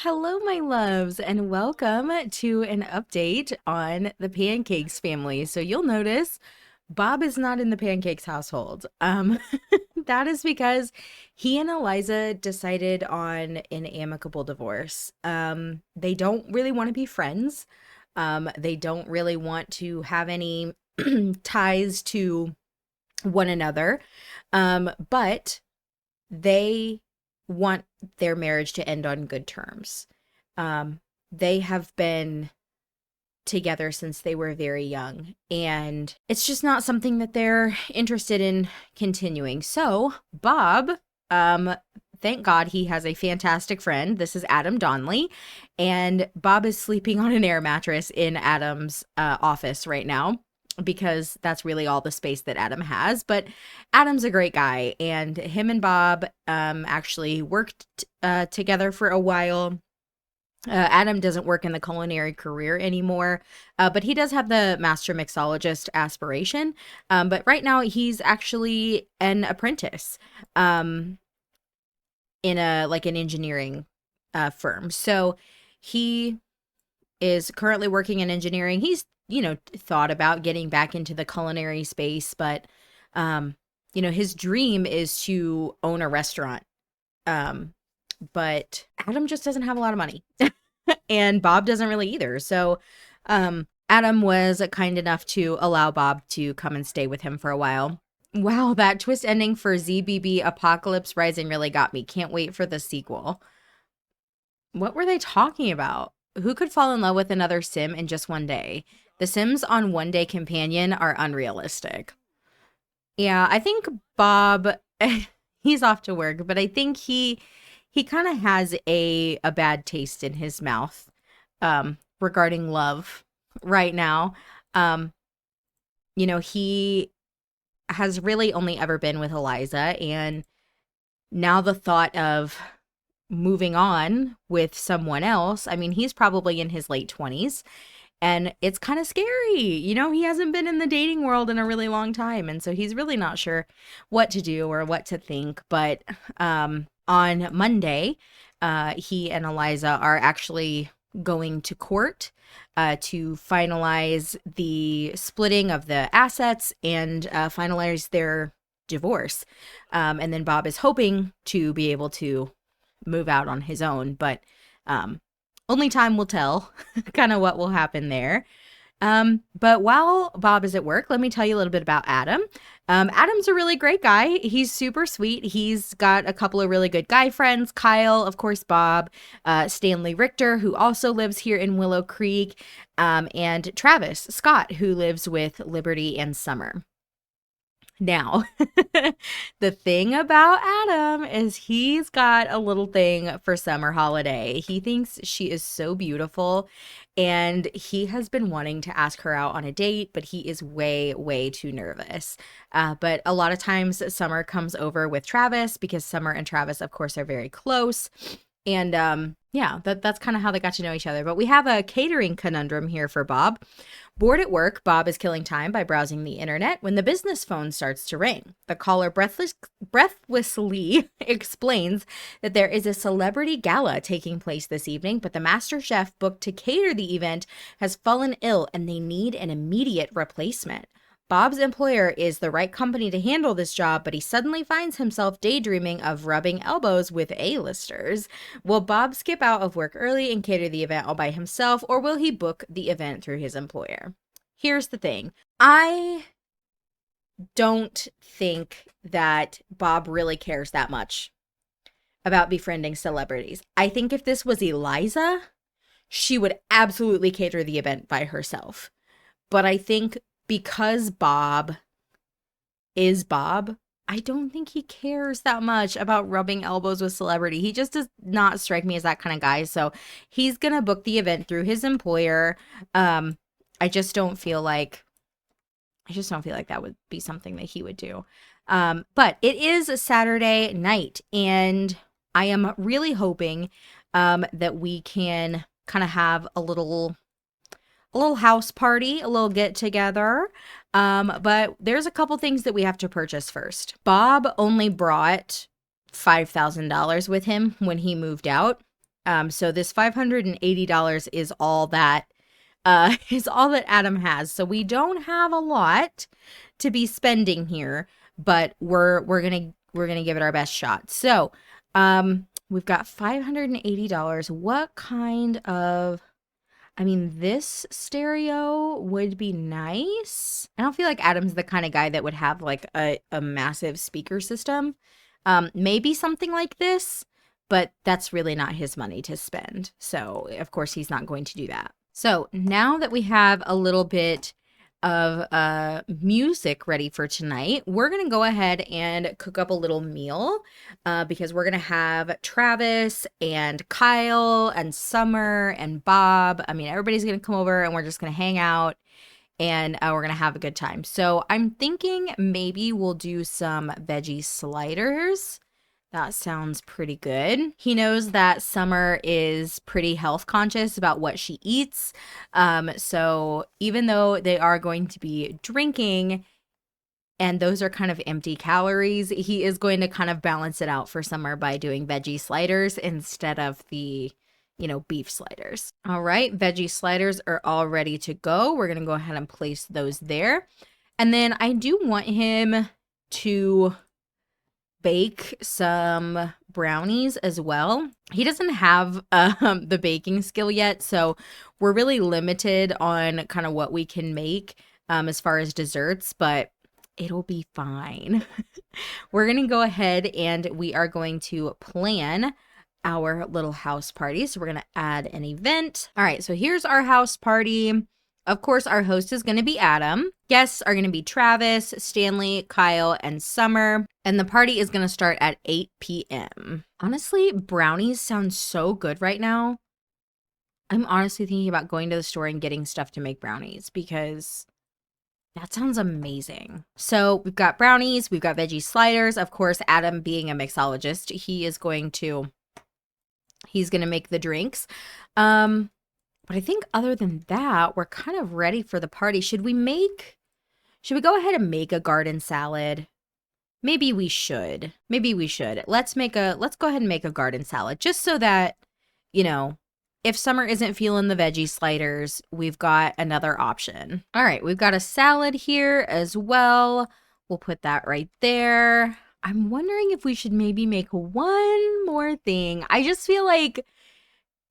Hello, my loves, and welcome to an update on the Pancakes family. So you'll notice Bob is not in the Pancakes household. That is because he and Eliza decided on an amicable divorce. They don't really want to be friends. They don't really want to have any ties to one another. But they want their marriage to end on good terms. They have been together since they were very young, and it's just not something that they're interested in continuing. So, Bob, um, thank God he has a fantastic friend. This is Adam Donley, and Bob is sleeping on an air mattress in Adam's office right now because that's really all the space that Adam has. But Adam's a great guy, and him and Bob actually worked together for a while. Adam doesn't work in the culinary career anymore, but he does have the master mixologist aspiration. But right now he's actually an apprentice in an engineering firm. So he is currently working in engineering. He's, thought about getting back into the culinary space, but, his dream is to own a restaurant. But Adam just doesn't have a lot of money and Bob doesn't really either. So, Adam was kind enough to allow Bob to come and stay with him for a while. Wow, that twist ending for ZBB Apocalypse Rising really got me. Can't wait for the sequel. What were they talking about? Who could fall in love with another Sim in just one day? The Sims on One Day Companion are unrealistic. Yeah, I think Bob, he's off to work, but I think he kind of has a bad taste in his mouth regarding love right now. He has really only ever been with Eliza, and now the thought of moving on with someone else, I mean, he's probably in his late 20s, and it's kind of scary. He hasn't been in the dating world in a really long time, and so he's really not sure what to do or what to think. But on Monday, he and Eliza are actually going to court to finalize the splitting of the assets and finalize their divorce. And then Bob is hoping to be able to move out on his own, but only time will tell kind of what will happen there. But while Bob is at work, let me tell you a little bit about Adam. Adam's a really great guy. He's super sweet. He's got a couple of really good guy friends. Kyle, of course, Bob, Stanley Richter, who also lives here in Willow Creek, and Travis Scott, who lives with Liberty and Summer. Now, the thing about Adam is he's got a little thing for Summer Holiday. He thinks she is so beautiful, and he has been wanting to ask her out on a date, but he is way, way too nervous. But a lot of times Summer comes over with Travis because Summer and Travis, of course, are very close. And yeah, that's kind of how they got to know each other. But we have a catering conundrum here for Bob. Bored at work, Bob is killing time by browsing the internet when the business phone starts to ring. The caller breathlessly explains that there is a celebrity gala taking place this evening, but the master chef booked to cater the event has fallen ill and they need an immediate replacement. Bob's employer is the right company to handle this job, but he suddenly finds himself daydreaming of rubbing elbows with A-listers. Will Bob skip out of work early and cater the event all by himself, or will he book the event through his employer? Here's the thing. I don't think that Bob really cares that much about befriending celebrities. I think if this was Eliza, she would absolutely cater the event by herself. But I think because Bob is Bob, I don't think he cares that much about rubbing elbows with celebrity. He just does not strike me as that kind of guy. So he's going to book the event through his employer. I just don't feel like that would be something that he would do. But it is a Saturday night, and I am really hoping that we can kind of have a little house party, a little get together. But there's a couple things that we have to purchase first. Bob only brought $5,000 with him when he moved out. So this $580 is all that Adam has. So we don't have a lot to be spending here, but we're gonna give it our best shot. So we've got $580. What kind of, I mean, this stereo would be nice. I don't feel like Adam's the kind of guy that would have like a massive speaker system. Maybe something like this, but that's really not his money to spend. So of course he's not going to do that. So now that we have a little bit of music ready for tonight, we're gonna go ahead and cook up a little meal because we're gonna have Travis and Kyle and Summer and Bob. I mean, everybody's gonna come over and we're just gonna hang out and we're gonna have a good time. So I'm thinking maybe we'll do some veggie sliders. That sounds pretty good. He knows that Summer is pretty health conscious about what she eats. So even though they are going to be drinking and those are kind of empty calories, he is going to kind of balance it out for Summer by doing veggie sliders instead of the, beef sliders. All right, veggie sliders are all ready to go. We're going to go ahead and place those there. And then I do want him to bake some brownies as well. He doesn't have the baking skill yet, so we're really limited on kind of what we can make as far as desserts, but it'll be fine. We're going to go ahead and we are going to plan our little house party. So we're going to add an event. All right, so here's our house party. Of course, our host is going to be Adam. Guests are going to be Travis, Stanley, Kyle, and Summer. And the party is going to start at 8 p.m. Honestly, brownies sound so good right now. I'm honestly thinking about going to the store and getting stuff to make brownies because that sounds amazing. So we've got brownies, we've got veggie sliders. Of course, Adam being a mixologist, he's going to make the drinks. But I think other than that, we're kind of ready for the party. Should we go ahead and make a garden salad? Maybe we should. Let's go ahead and make a garden salad just so that, if Summer isn't feeling the veggie sliders, we've got another option. All right, we've got a salad here as well. We'll put that right there. I'm wondering if we should maybe make one more thing. I just feel like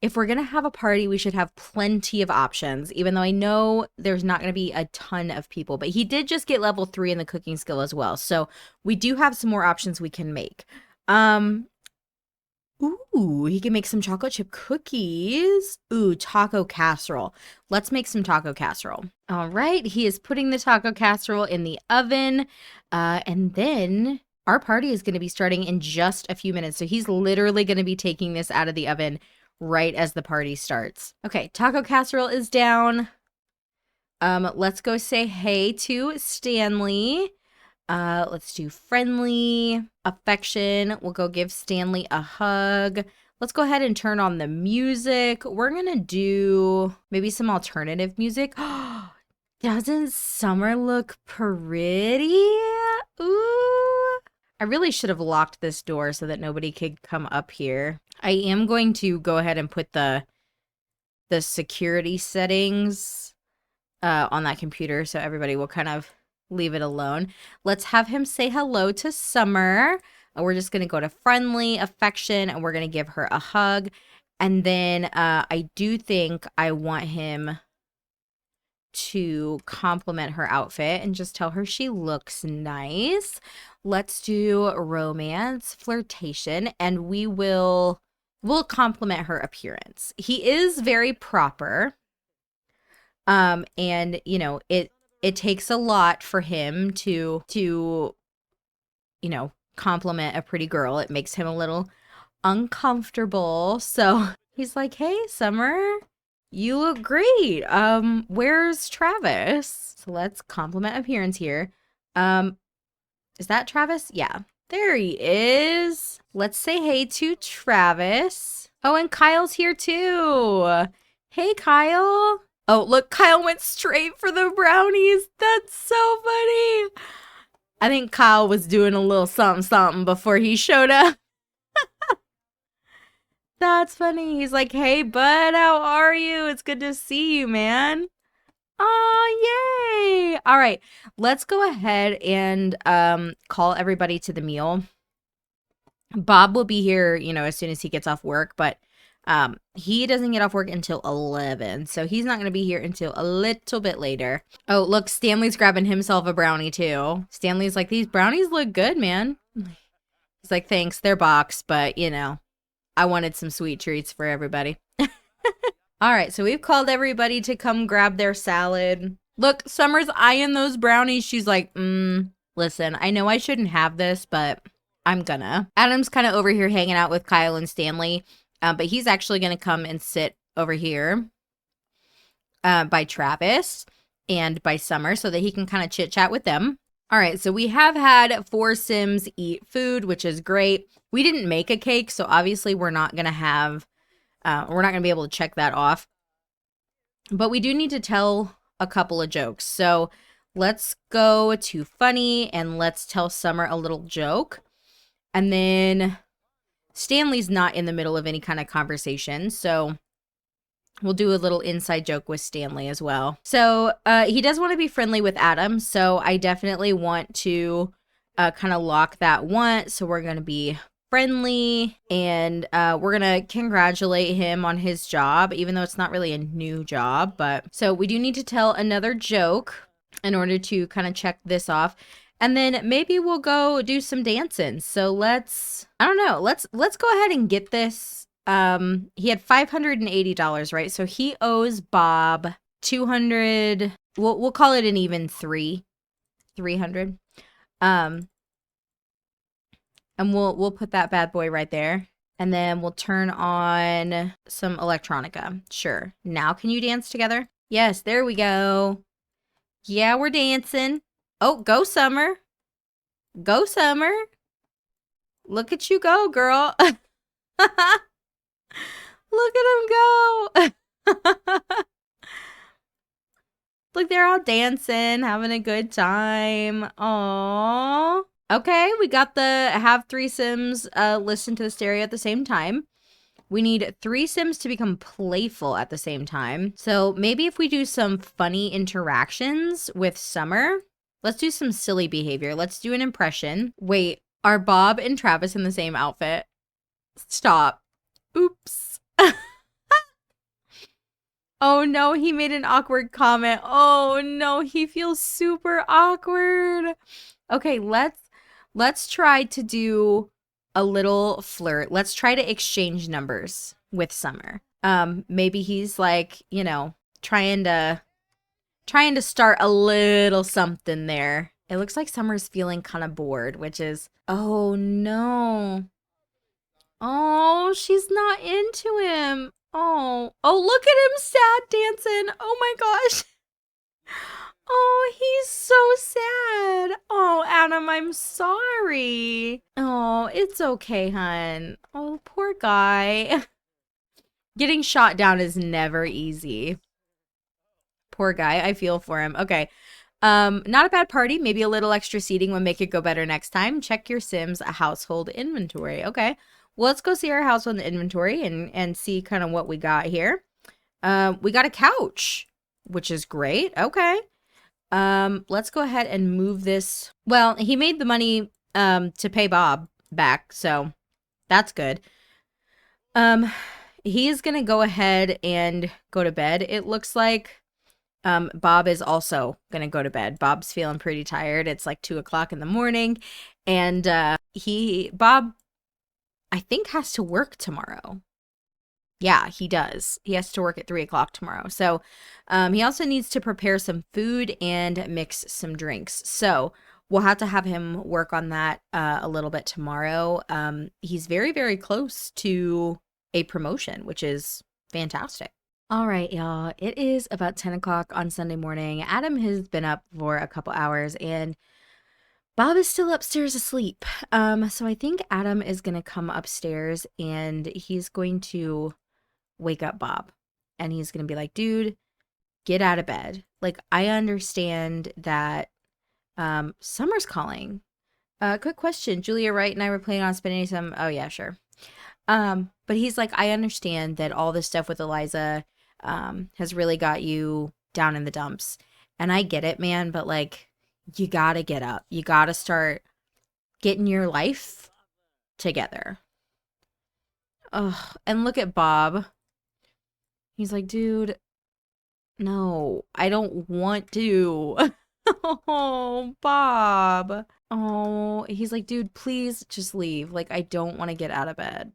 if we're going to have a party, we should have plenty of options, even though I know there's not going to be a ton of people. But he did just get level 3 in the cooking skill as well. So we do have some more options we can make. Ooh, he can make some chocolate chip cookies. Ooh, taco casserole. Let's make some taco casserole. All right, he is putting the taco casserole in the oven. And then our party is going to be starting in just a few minutes. So he's literally going to be taking this out of the oven right as the party starts. Okay, taco casserole is down. Let's go say hey to Stanley. Let's do friendly affection. We'll go give Stanley a hug. Let's go ahead and turn on the music. We're gonna do maybe some alternative music. Doesn't Summer look pretty? Ooh. I really should have locked this door so that nobody could come up here. I am going to go ahead and put the security settings on that computer so everybody will kind of leave it alone. Let's have him say hello to Summer. We're just going to go to friendly affection and we're going to give her a hug. And then I do think I want him to compliment her outfit and just tell her she looks nice. Let's do romance, flirtation, and we'll compliment her appearance. He is very proper. And it takes a lot for him to compliment a pretty girl. It makes him a little uncomfortable. So he's like, "Hey, Summer, you look great. Where's Travis?" So let's compliment appearance here. Is that Travis? Yeah, there he is. Let's say hey to Travis. Oh, and Kyle's here too. Hey, Kyle. Oh, look, Kyle went straight for the brownies. That's so funny. I think Kyle was doing a little something before he showed up. That's funny. He's like, hey, bud, how are you? It's good to see you, man. Oh, yay. All right. Let's go ahead and call everybody to the meal. Bob will be here, as soon as he gets off work, but he doesn't get off work until 11. So he's not going to be here until a little bit later. Oh, look, Stanley's grabbing himself a brownie too. Stanley's like, these brownies look good, man. He's like, thanks, they're boxed, but I wanted some sweet treats for everybody. All right, so we've called everybody to come grab their salad. Look, Summer's eyeing those brownies. She's like, listen, I know I shouldn't have this, but I'm gonna. Adam's kind of over here hanging out with Kyle and Stanley, but he's actually gonna come and sit over here by Travis and by Summer so that he can kind of chit chat with them. All right, so we have had 4 Sims eat food, which is great. We didn't make a cake, so obviously we're not gonna have, we're not gonna be able to check that off. But we do need to tell a couple of jokes. So let's go to funny and let's tell Summer a little joke. And then Stanley's not in the middle of any kind of conversation, so we'll do a little inside joke with Stanley as well. So he does want to be friendly with Adam, so I definitely want to kind of lock that want. So we're going to be friendly, and we're going to congratulate him on his job, even though it's not really a new job. But so we do need to tell another joke in order to kind of check this off. And then maybe we'll go do some dancing. So let's go ahead and get this. He had $580, right? So he owes Bob 200. We'll call it an even 300. And we'll put that bad boy right there. And then we'll turn on some electronica. Sure. Now can you dance together? Yes, there we go. Yeah, we're dancing. Oh, go Summer. Go Summer. Look at you go, girl. Look at him go. Look, they're all dancing, having a good time. Aww. Okay, we got the have 3 Sims listen to the stereo at the same time. We need 3 Sims to become playful at the same time. So maybe if we do some funny interactions with Summer, let's do some silly behavior. Let's do an impression. Wait, are Bob and Travis in the same outfit? Stop. Oops. Oh no, he made an awkward comment. Oh no, he feels super awkward. Okay, let's try to do a little flirt. Let's try to exchange numbers with Summer. Maybe he's like, trying to start a little something there. It looks like Summer's feeling kind of bored, which is, oh no. Oh, she's not into him. Oh, look at him sad dancing. Oh my gosh. Oh, he's so sad. Oh, Adam, I'm sorry. Oh, it's okay, hun. Oh, poor guy. Getting shot down is never easy. Poor guy. I feel for him. Okay. Not a bad party. Maybe a little extra seating would make it go better next time. Check your Sims household inventory. Okay. Well, let's go see our household inventory and see kind of what we got here. We got a couch, which is great. Okay. Let's go ahead and move this. Well, he made the money to pay Bob back, so that's good. He is gonna go ahead and go to bed. It looks like Bob is also gonna go to bed. Bob's feeling pretty tired. It's like 2:00 in the morning, and Bob, I think, has to work tomorrow. Yeah, he does. He has to work at 3:00 tomorrow. So he also needs to prepare some food and mix some drinks. So we'll have to have him work on that a little bit tomorrow. He's very, very close to a promotion, which is fantastic. All right, y'all. It is about 10:00 on Sunday morning. Adam has been up for a couple hours and Bob is still upstairs asleep. So I think Adam is going to come upstairs and he's going to wake up Bob. And he's going to be like, dude, get out of bed. Like, I understand that Summer's calling. Quick question. Julia Wright and I were planning on spending some. Oh, yeah, sure. But he's like, I understand that all this stuff with Eliza has really got you down in the dumps. And I get it, man, but like, you gotta get up. You gotta start getting your life together. Ugh. And look at Bob. He's like, dude, no, I don't want to. Oh, Bob. Oh, he's like, dude, please just leave. Like, I don't want to get out of bed.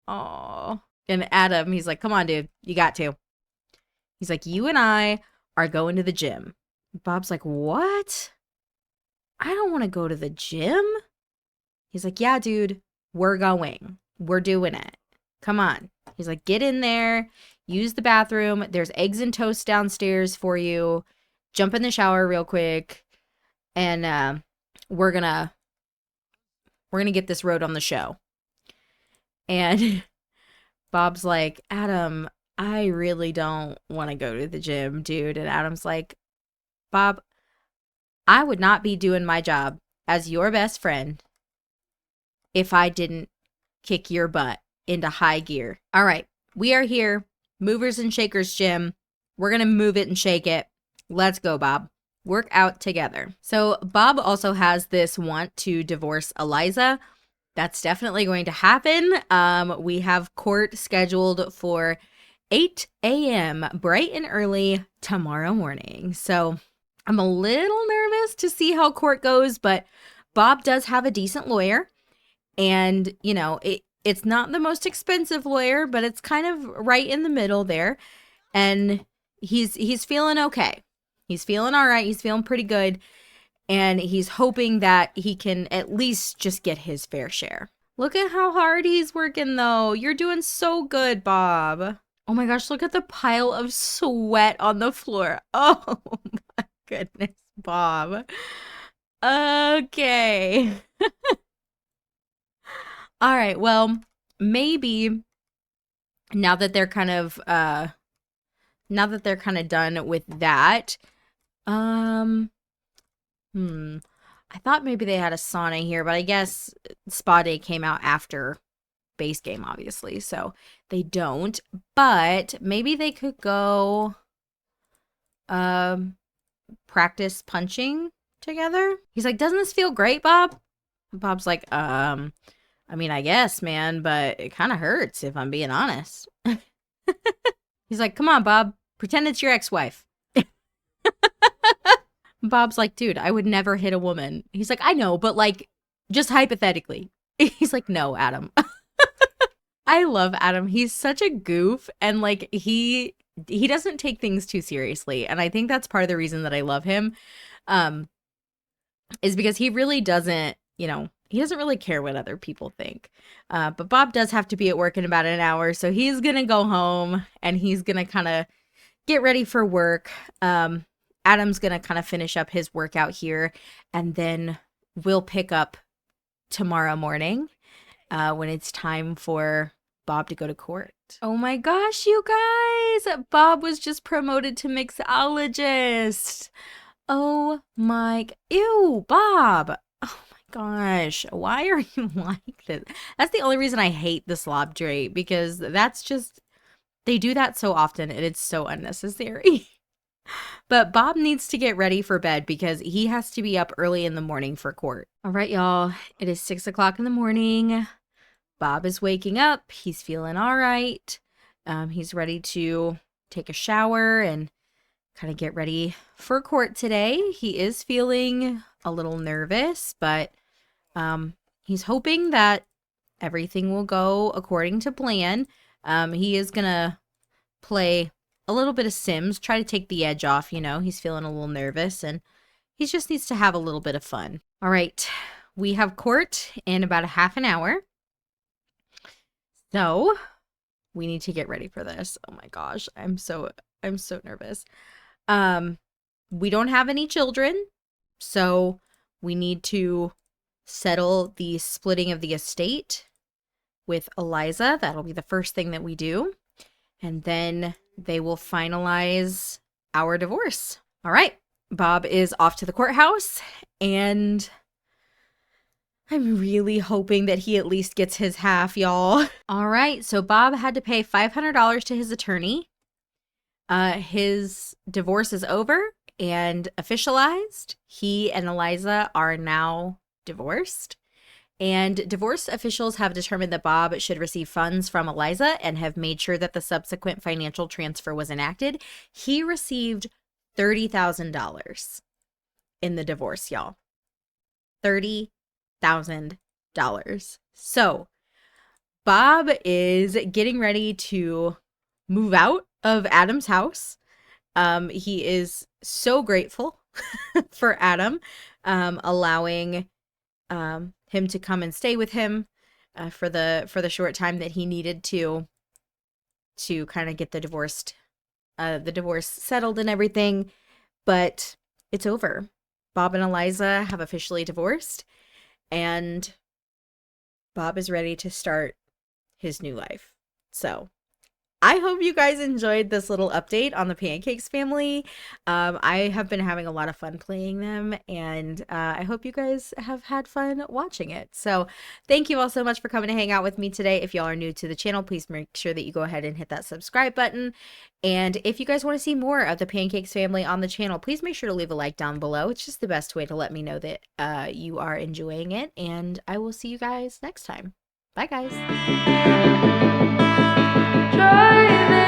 Oh. And Adam, he's like, come on, dude, you got to. He's like, you and I are going to the gym. Bob's like, what? I don't want to go to the gym. He's like, yeah, dude, we're going. We're doing it. Come on. He's like, get in there, use the bathroom. There's eggs and toast downstairs for you. Jump in the shower real quick. And we're gonna get this road on the show. And Bob's like, Adam, I really don't want to go to the gym, dude. And Adam's like, Bob, I would not be doing my job as your best friend if I didn't kick your butt into high gear. All right, we are here, Movers and Shakers Gym. We're going to move it and shake it. Let's go, Bob. Work out together. So Bob also has this want to divorce Eliza. That's definitely going to happen. We have court scheduled for 8 a.m. bright and early tomorrow morning. So I'm a little nervous to see how court goes, but Bob does have a decent lawyer. And, you know, it's not the most expensive lawyer, but it's kind of right in the middle there. And he's feeling okay. He's feeling all right. He's feeling pretty good. And he's hoping that he can at least just get his fair share. Look at how hard he's working, though. You're doing so good, Bob. Oh my gosh, look at the pile of sweat on the floor. Oh my goodness, Bob. Okay. All right, well, maybe now that they're kind of done with that, I thought maybe they had a sauna here, but I guess spa day came out after base game, obviously, so they don't. But maybe they could go practice punching together. He's like, doesn't this feel great, Bob? Bob's like, I mean, I guess, man, but it kind of hurts if I'm being honest. He's like, come on, Bob, pretend it's your ex-wife. Bob's like, dude, I would never hit a woman. He's like, I know, but like, just hypothetically. He's like, no, Adam. I love Adam. He's such a goof, and like he doesn't take things too seriously. And I think that's part of the reason that I love him. Is because he really doesn't, you know, he doesn't really care what other people think. But Bob does have to be at work in about an hour, so he's gonna go home and he's gonna kind of get ready for work. Adam's gonna kind of finish up his workout here, and then we'll pick up tomorrow morning when it's time for Bob to go to court. Oh my gosh, you guys! Bob was just promoted to mixologist. Oh my, ew, Bob. Oh my gosh, why are you like this? That's the only reason I hate the slob drape, because that's just, they do that so often and it's so unnecessary. But Bob needs to get ready for bed because he has to be up early in the morning for court. All right, y'all, it is 6 o'clock in the morning. Bob is waking up. He's feeling all right. He's ready to take a shower and kind of get ready for court today. He is feeling a little nervous, but he's hoping that everything will go according to plan. He is going to play a little bit of Sims, try to take the edge off, you know. He's feeling a little nervous and he just needs to have a little bit of fun. All right, we have court in about a half an hour. So we need to get ready for this. Oh my gosh, I'm so nervous. We don't have any children, so we need to settle the splitting of the estate with Eliza. That'll be the first thing that we do. And then they will finalize our divorce. All right, Bob is off to the courthouse, and I'm really hoping that he at least gets his half, y'all. All right, so Bob had to pay $500 to his attorney. His divorce is over and officialized. He and Eliza are now divorced. And divorce officials have determined that Bob should receive funds from Eliza and have made sure that the subsequent financial transfer was enacted. He received $30,000 in the divorce, y'all. $30,000. So Bob is getting ready to move out of Adam's house. He is so grateful for Adam allowing him to come and stay with him for the short time that he needed to kind of get the divorce settled and everything. But it's over. Bob and Eliza have officially divorced, and Bob is ready to start his new life. So I hope you guys enjoyed this little update on the Pancakes family. I have been having a lot of fun playing them, and I hope you guys have had fun watching it. So thank you all so much for coming to hang out with me today. If y'all are new to the channel, please make sure that you go ahead and hit that subscribe button. And if you guys want to see more of the Pancakes family on the channel, please make sure to leave a like down below. It's just the best way to let me know that you are enjoying it, and I will see you guys next time. Bye, guys. Driving